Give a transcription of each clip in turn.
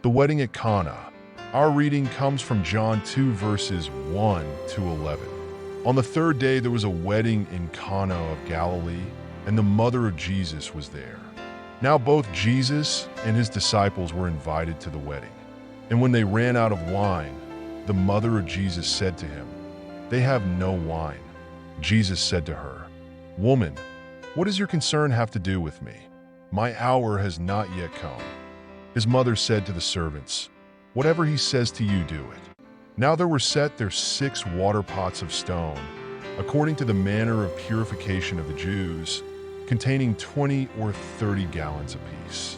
The wedding at Cana. Our reading comes from John 2 verses 1 to 11. On the third day there was a wedding in Cana of Galilee, and the mother of Jesus was there. Now both Jesus and his disciples were invited to the wedding. And when they ran out of wine, the mother of Jesus said to him, "They have no wine." Jesus said to her, "Woman, what does your concern have to do with me? My hour has not yet come." His mother said to the servants, "Whatever he says to you, do it." Now there were set there 6 waterpots of stone, according to the manner of purification of the Jews, containing 20 or 30 gallons apiece.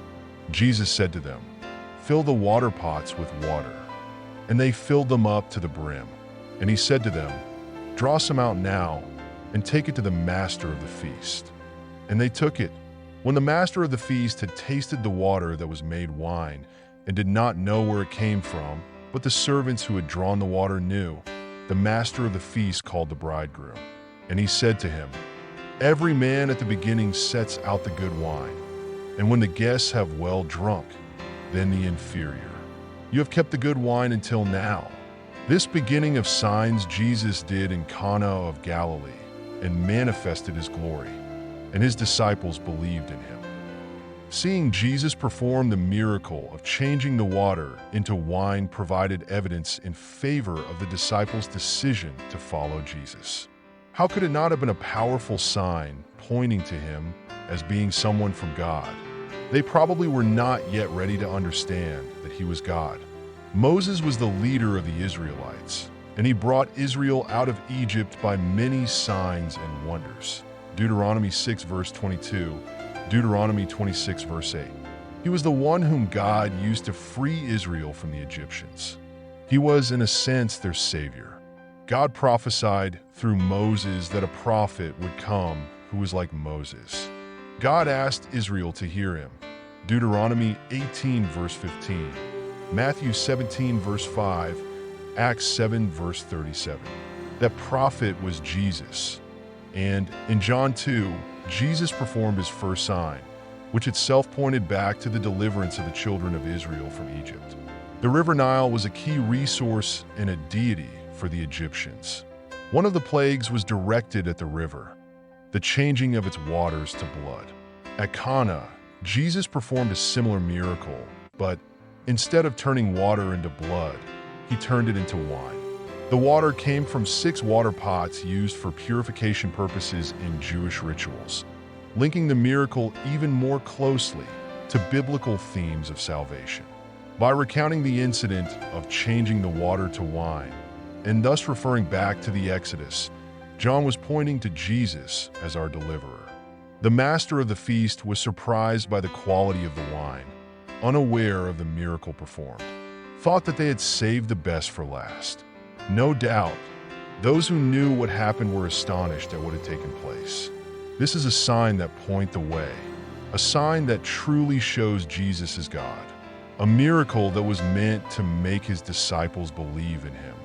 Jesus said to them, "Fill the waterpots with water." And they filled them up to the brim. And he said to them, "Draw some out now, and take it to the master of the feast." And they took it. When the master of the feast had tasted the water that was made wine, and did not know where it came from, but the servants who had drawn the water knew, the master of the feast called the bridegroom. And he said to him, "Every man at the beginning sets out the good wine, and when the guests have well drunk, then the inferior. You have kept the good wine until now." This beginning of signs Jesus did in Cana of Galilee, and manifested his glory, and his disciples believed in him. Seeing Jesus perform the miracle of changing the water into wine provided evidence in favor of the disciples' decision to follow Jesus. How could it not have been a powerful sign pointing to him as being someone from God? They probably were not yet ready to understand that he was God. Moses was the leader of the Israelites, and he brought Israel out of Egypt by many signs and wonders. Deuteronomy 6 verse 22, Deuteronomy 26 verse 8. He was the one whom God used to free Israel from the Egyptians. He was, in a sense, their savior. God prophesied through Moses that a prophet would come who was like Moses. God asked Israel to hear him. Deuteronomy 18 verse 15, Matthew 17 verse 5, Acts 7 verse 37. That prophet was Jesus. And in John 2, Jesus performed his first sign, which itself pointed back to the deliverance of the children of Israel from Egypt. The river Nile was a key resource and a deity for the Egyptians. One of the plagues was directed at the river, the changing of its waters to blood. At Cana, Jesus performed a similar miracle, but instead of turning water into blood, he turned it into wine. The water came from 6 water pots used for purification purposes in Jewish rituals, linking the miracle even more closely to biblical themes of salvation. By recounting the incident of changing the water to wine, and thus referring back to the Exodus, John was pointing to Jesus as our deliverer. The master of the feast was surprised by the quality of the wine, unaware of the miracle performed, thought that they had saved the best for last. No doubt, those who knew what happened were astonished at what had taken place. This is a sign that points the way, a sign that truly shows Jesus is God, a miracle that was meant to make his disciples believe in him.